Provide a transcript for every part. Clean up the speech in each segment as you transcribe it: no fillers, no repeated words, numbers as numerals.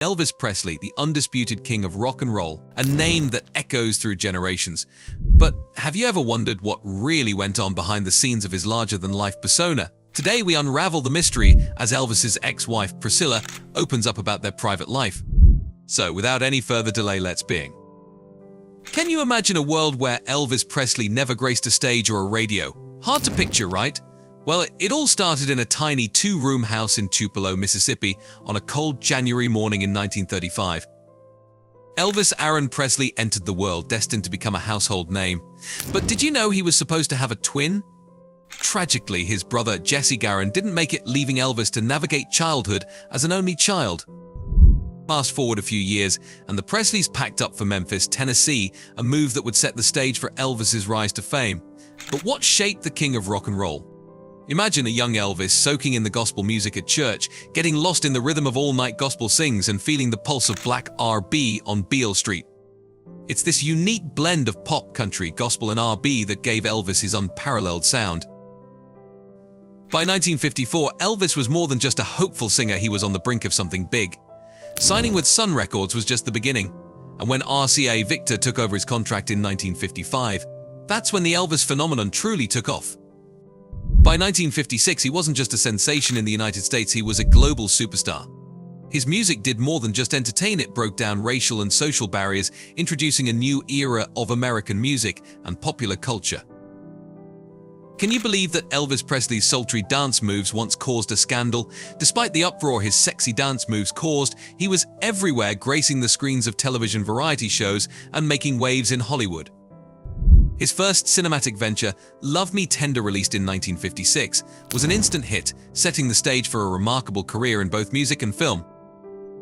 Elvis Presley, the undisputed king of rock and roll, a name that echoes through generations. But have you ever wondered what really went on behind the scenes of his larger-than-life persona? Today we unravel the mystery as Elvis's ex-wife Priscilla opens up about their private life. So without any further delay, let's begin. Can you imagine a world where Elvis Presley never graced a stage or a radio? Hard to picture, right? Well, it all started in a tiny two-room house in Tupelo, Mississippi on a cold January morning in 1935. Elvis Aaron Presley entered the world destined to become a household name. But did you know he was supposed to have a twin? Tragically, his brother Jesse Garon didn't make it, leaving Elvis to navigate childhood as an only child. Fast forward a few years, and the Presleys packed up for Memphis, Tennessee, a move that would set the stage for Elvis's rise to fame. But what shaped the king of rock and roll? Imagine a young Elvis soaking in the gospel music at church, getting lost in the rhythm of all-night gospel sings and feeling the pulse of black R&B on Beale Street. It's this unique blend of pop, country, gospel and R&B that gave Elvis his unparalleled sound. By 1954, Elvis was more than just a hopeful singer, he was on the brink of something big. Signing with Sun Records was just the beginning, and when RCA Victor took over his contract in 1955, that's when the Elvis phenomenon truly took off. By 1956, he wasn't just a sensation in the United States, he was a global superstar. His music did more than just entertain, it broke down racial and social barriers, introducing a new era of American music and popular culture. Can you believe that Elvis Presley's sultry dance moves once caused a scandal? Despite the uproar his sexy dance moves caused, he was everywhere, gracing the screens of television variety shows and making waves in Hollywood. His first cinematic venture, Love Me Tender, released in 1956, was an instant hit, setting the stage for a remarkable career in both music and film.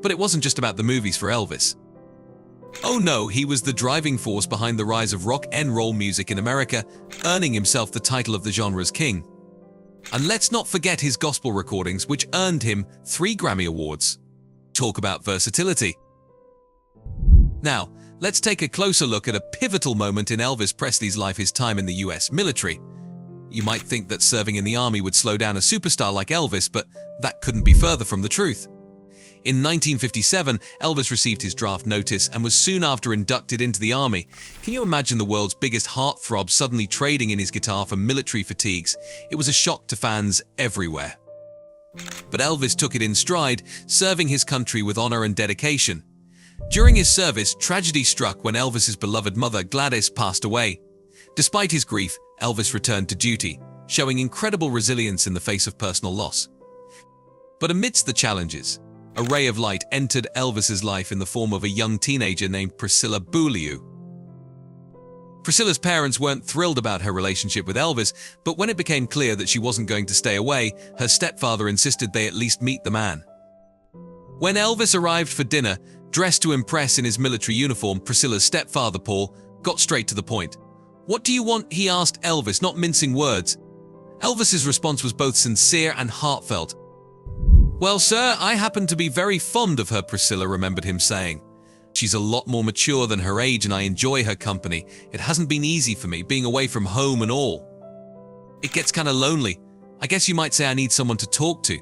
But it wasn't just about the movies for Elvis. Oh no, he was the driving force behind the rise of rock and roll music in America, earning himself the title of the genre's king. And let's not forget his gospel recordings, which earned him 3 Grammy Awards. Talk about versatility. Now, let's take a closer look at a pivotal moment in Elvis Presley's life, his time in the US military. You might think that serving in the army would slow down a superstar like Elvis, but that couldn't be further from the truth. In 1957, Elvis received his draft notice and was soon after inducted into the army. Can you imagine the world's biggest heartthrob suddenly trading in his guitar for military fatigues? It was a shock to fans everywhere. But Elvis took it in stride, serving his country with honor and dedication. During his service, tragedy struck when Elvis's beloved mother Gladys passed away. Despite his grief, Elvis returned to duty, showing incredible resilience in the face of personal loss. But amidst the challenges, a ray of light entered Elvis's life in the form of a young teenager named Priscilla. Priscilla's parents weren't thrilled about her relationship with Elvis, but when it became clear that she wasn't going to stay away, her stepfather insisted they at least meet the man. When Elvis arrived for dinner, dressed to impress in his military uniform, Priscilla's stepfather, Paul, got straight to the point. "What do you want?" he asked Elvis, not mincing words. Elvis's response was both sincere and heartfelt. "Well, sir, I happen to be very fond of her," Priscilla remembered him saying. "She's a lot more mature than her age and I enjoy her company. It hasn't been easy for me, being away from home and all. It gets kinda lonely. I guess you might say I need someone to talk to."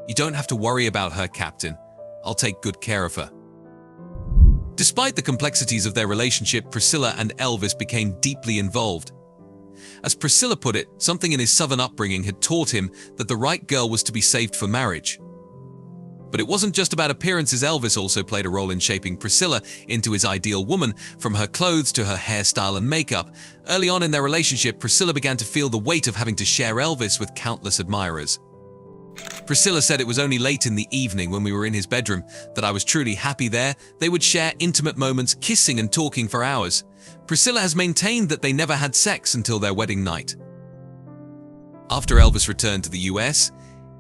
"You don't have to worry about her, Captain. I'll take good care of her." Despite the complexities of their relationship, Priscilla and Elvis became deeply involved. As Priscilla put it, something in his southern upbringing had taught him that the right girl was to be saved for marriage. But it wasn't just about appearances. Elvis also played a role in shaping Priscilla into his ideal woman, from her clothes to her hairstyle and makeup. Early on in their relationship, Priscilla began to feel the weight of having to share Elvis with countless admirers. Priscilla said, "It was only late in the evening when we were in his bedroom that I was truly happy there. They would share intimate moments, kissing and talking for hours." Priscilla has maintained that they never had sex until their wedding night. After Elvis returned to the US,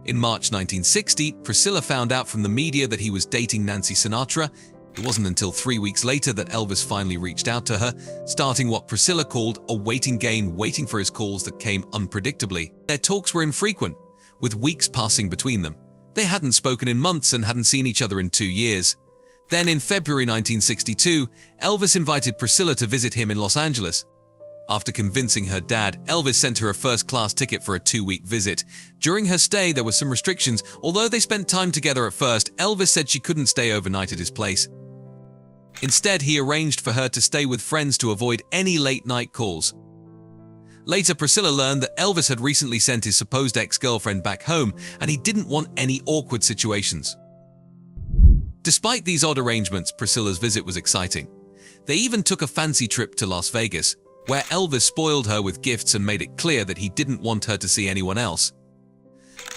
in March 1960, Priscilla found out from the media that he was dating Nancy Sinatra. It wasn't until 3 weeks later that Elvis finally reached out to her, starting what Priscilla called a waiting game, waiting for his calls that came unpredictably. Their talks were infrequent, with weeks passing between them. They hadn't spoken in months and hadn't seen each other in 2 years. Then in February 1962, Elvis invited Priscilla to visit him in Los Angeles. After convincing her dad, Elvis sent her a first-class ticket for a 2-week visit. During her stay, there were some restrictions. Although they spent time together at first, Elvis said she couldn't stay overnight at his place. Instead, he arranged for her to stay with friends to avoid any late-night calls. Later, Priscilla learned that Elvis had recently sent his supposed ex-girlfriend back home, and he didn't want any awkward situations. Despite these odd arrangements, Priscilla's visit was exciting. They even took a fancy trip to Las Vegas, where Elvis spoiled her with gifts and made it clear that he didn't want her to see anyone else.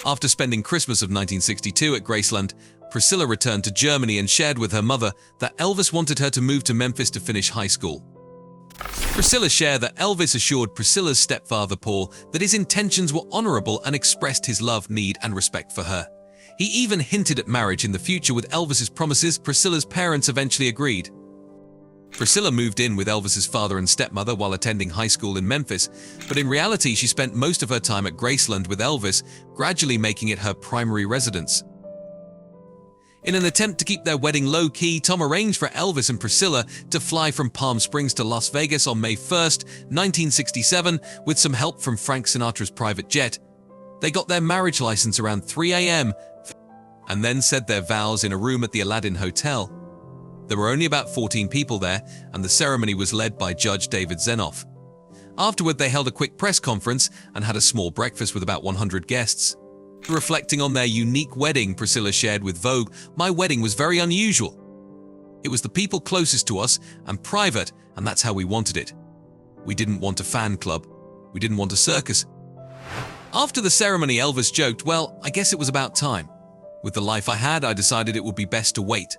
After spending Christmas of 1962 at Graceland, Priscilla returned to Germany and shared with her mother that Elvis wanted her to move to Memphis to finish high school. Priscilla shared that Elvis assured Priscilla's stepfather Paul that his intentions were honorable and expressed his love, need, and respect for her. He even hinted at marriage in the future with Elvis's promises. Priscilla's parents eventually agreed. Priscilla moved in with Elvis's father and stepmother while attending high school in Memphis, but in reality she spent most of her time at Graceland with Elvis, gradually making it her primary residence. In an attempt to keep their wedding low-key, Tom arranged for Elvis and Priscilla to fly from Palm Springs to Las Vegas on May 1, 1967, with some help from Frank Sinatra's private jet. They got their marriage license around 3 a.m. and then said their vows in a room at the Aladdin Hotel. There were only about 14 people there, and the ceremony was led by Judge David Zenoff. Afterward, they held a quick press conference and had a small breakfast with about 100 guests. Reflecting on their unique wedding, Priscilla shared with Vogue, "My wedding was very unusual. It was the people closest to us and private, and that's how we wanted it. We didn't want a fan club. We didn't want a circus." After the ceremony, Elvis joked, "Well, I guess it was about time. With the life I had, I decided it would be best to wait."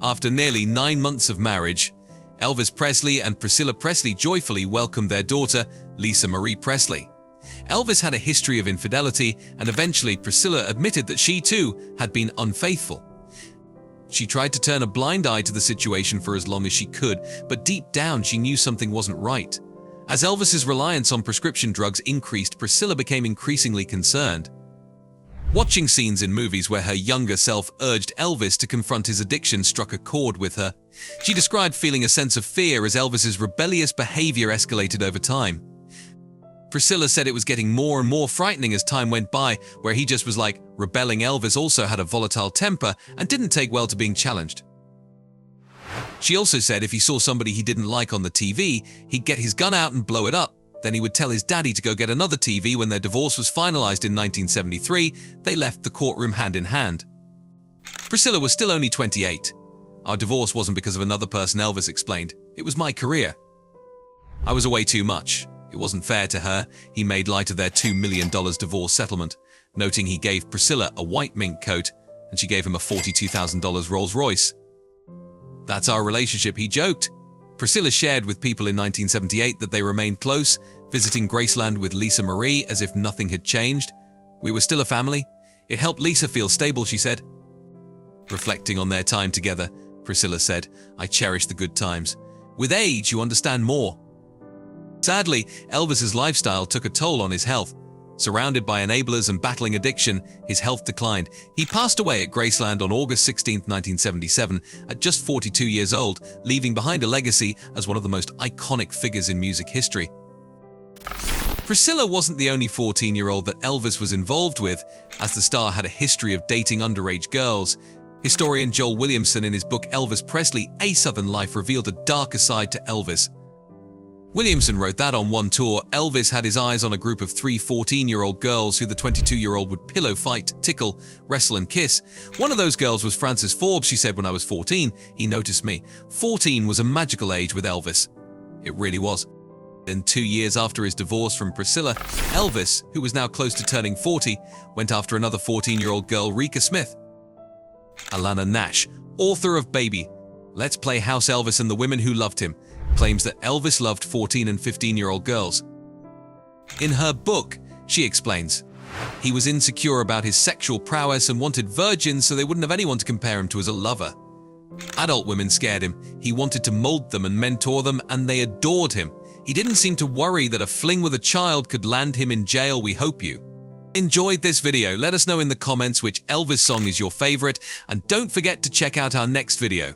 After nearly 9 months of marriage, Elvis Presley and Priscilla Presley joyfully welcomed their daughter, Lisa Marie Presley. Elvis had a history of infidelity, and eventually Priscilla admitted that she too had been unfaithful. She tried to turn a blind eye to the situation for as long as she could, but deep down she knew something wasn't right. As Elvis's reliance on prescription drugs increased, Priscilla became increasingly concerned. Watching scenes in movies where her younger self urged Elvis to confront his addiction struck a chord with her. She described feeling a sense of fear as Elvis's rebellious behavior escalated over time. Priscilla said it was getting more and more frightening as time went by, where he just was like rebelling. Elvis also had a volatile temper and didn't take well to being challenged. She also said if he saw somebody he didn't like on the TV, he'd get his gun out and blow it up. Then he would tell his daddy to go get another TV. When their divorce was finalized in 1973, they left the courtroom hand in hand. Priscilla was still only 28. "Our divorce wasn't because of another person," Elvis explained. "It was my career. I was away too much. It wasn't fair to her." He made light of their $2 million divorce settlement, noting he gave Priscilla a white mink coat and she gave him a $42,000 Rolls-Royce. "That's our relationship," he joked. Priscilla shared with People in 1978 that they remained close, visiting Graceland with Lisa Marie as if nothing had changed. "We were still a family. It helped Lisa feel stable," she said. Reflecting on their time together, Priscilla said, "I cherish the good times. With age, you understand more." Sadly, Elvis's lifestyle took a toll on his health. Surrounded by enablers and battling addiction, his health declined. He passed away at Graceland on August 16, 1977, at just 42 years old, leaving behind a legacy as one of the most iconic figures in music history. Priscilla wasn't the only 14-year-old that Elvis was involved with, as the star had a history of dating underage girls. Historian Joel Williamson, in his book Elvis Presley, A Southern Life, revealed a darker side to Elvis. Williamson wrote that on one tour, Elvis had his eyes on a group of 3 14-year-old girls who the 22-year-old would pillow fight, tickle, wrestle, and kiss. "One of those girls was Frances Forbes," she said. "When I was 14, he noticed me." 14 was a magical age with Elvis. It really was. And 2 years after his divorce from Priscilla, Elvis, who was now close to turning 40, went after another 14-year-old girl, Rika Smith. Alana Nash, author of Baby, Let's Play House Elvis and the Women Who Loved Him, claims that Elvis loved 14 and 15-year-old girls. In her book, she explains, "He was insecure about his sexual prowess and wanted virgins so they wouldn't have anyone to compare him to as a lover. Adult women scared him. He wanted to mold them and mentor them, and they adored him. He didn't seem to worry that a fling with a child could land him in jail. We hope you enjoyed this video. Let us know in the comments which Elvis song is your favorite, and don't forget to check out our next video.